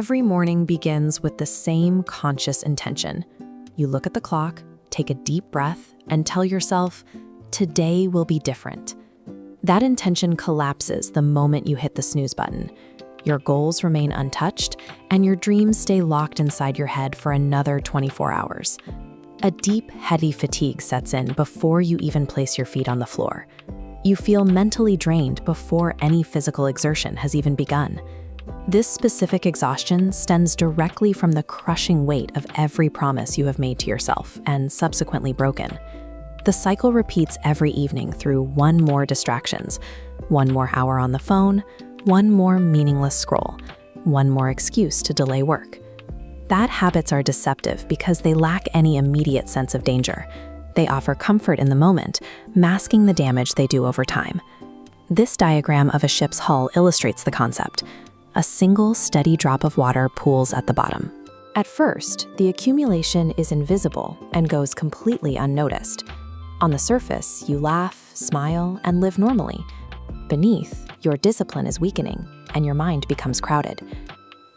Every morning begins with the same conscious intention. You look at the clock, take a deep breath, and tell yourself, today will be different. That intention collapses the moment you hit the snooze button. Your goals remain untouched, and your dreams stay locked inside your head for another 24 hours. A deep, heady fatigue sets in before you even place your feet on the floor. You feel mentally drained before any physical exertion has even begun. This specific exhaustion stems directly from the crushing weight of every promise you have made to yourself and subsequently broken. The cycle repeats every evening through one more distractions, one more hour on the phone, one more meaningless scroll, one more excuse to delay work. Bad habits are deceptive because they lack any immediate sense of danger. They offer comfort in the moment, masking the damage they do over time. This diagram of a ship's hull illustrates the concept. A single steady drop of water pools at the bottom. At first, the accumulation is invisible and goes completely unnoticed. On the surface, you laugh, smile, and live normally. Beneath, your discipline is weakening, and your mind becomes crowded.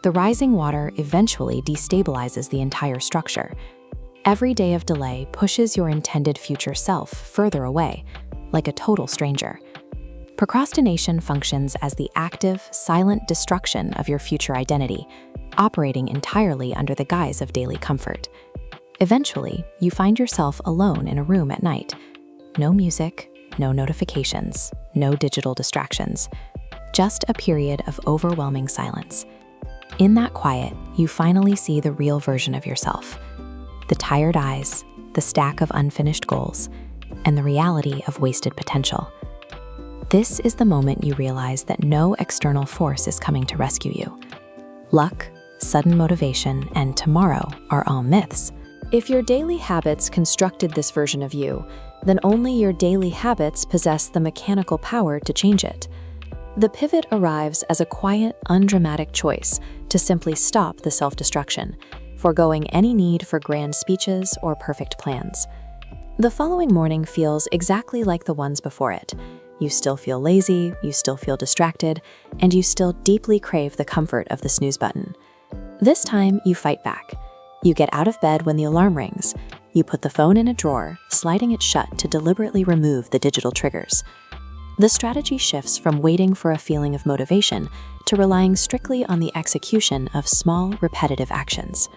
The rising water eventually destabilizes the entire structure. Every day of delay pushes your intended future self further away, like a total stranger. Procrastination functions as the active, silent destruction of your future identity, operating entirely under the guise of daily comfort. Eventually, you find yourself alone in a room at night. No music, no notifications, no digital distractions. Just a period of overwhelming silence. In that quiet, you finally see the real version of yourself. The tired eyes, the stack of unfinished goals, and the reality of wasted potential. This is the moment you realize that no external force is coming to rescue you. Luck, sudden motivation, and tomorrow are all myths. If your daily habits constructed this version of you, then only your daily habits possess the mechanical power to change it. The pivot arrives as a quiet, undramatic choice to simply stop the self-destruction, foregoing any need for grand speeches or perfect plans. The following morning feels exactly like the ones before it. You still feel lazy, you still feel distracted, and you still deeply crave the comfort of the snooze button. This time, you fight back. You get out of bed when the alarm rings. You put the phone in a drawer, sliding it shut to deliberately remove the digital triggers. The strategy shifts from waiting for a feeling of motivation to relying strictly on the execution of small, repetitive actions.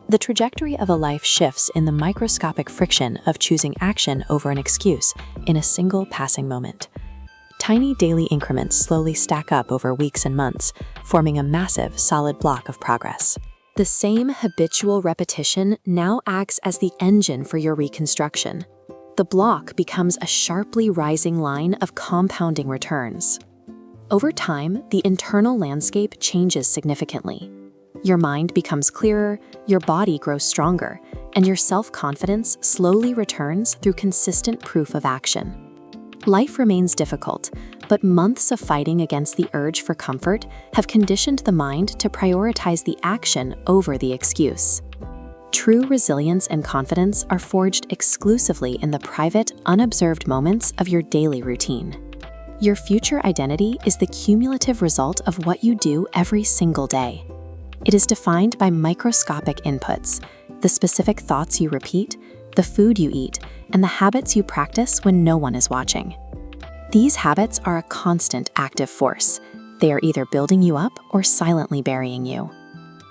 The trajectory of a life shifts in the microscopic friction of choosing action over an excuse in a single passing moment. Tiny daily increments slowly stack up over weeks and months, forming a massive, solid block of progress. The same habitual repetition now acts as the engine for your reconstruction. The block becomes a sharply rising line of compounding returns. Over time, the internal landscape changes significantly. Your mind becomes clearer, your body grows stronger, and your self-confidence slowly returns through consistent proof of action. Life remains difficult, but months of fighting against the urge for comfort have conditioned the mind to prioritize the action over the excuse. True resilience and confidence are forged exclusively in the private, unobserved moments of your daily routine. Your future identity is the cumulative result of what you do every single day. It is defined by microscopic inputs, the specific thoughts you repeat, the food you eat, and the habits you practice when no one is watching. These habits are a constant active force. They are either building you up or silently burying you.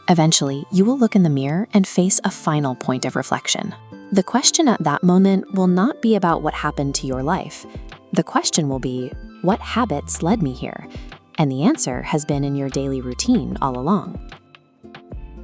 Eventually, you will look in the mirror and face a final point of reflection. The question at that moment will not be about what happened to your life. The question will be, what habits led me here? And the answer has been in your daily routine all along.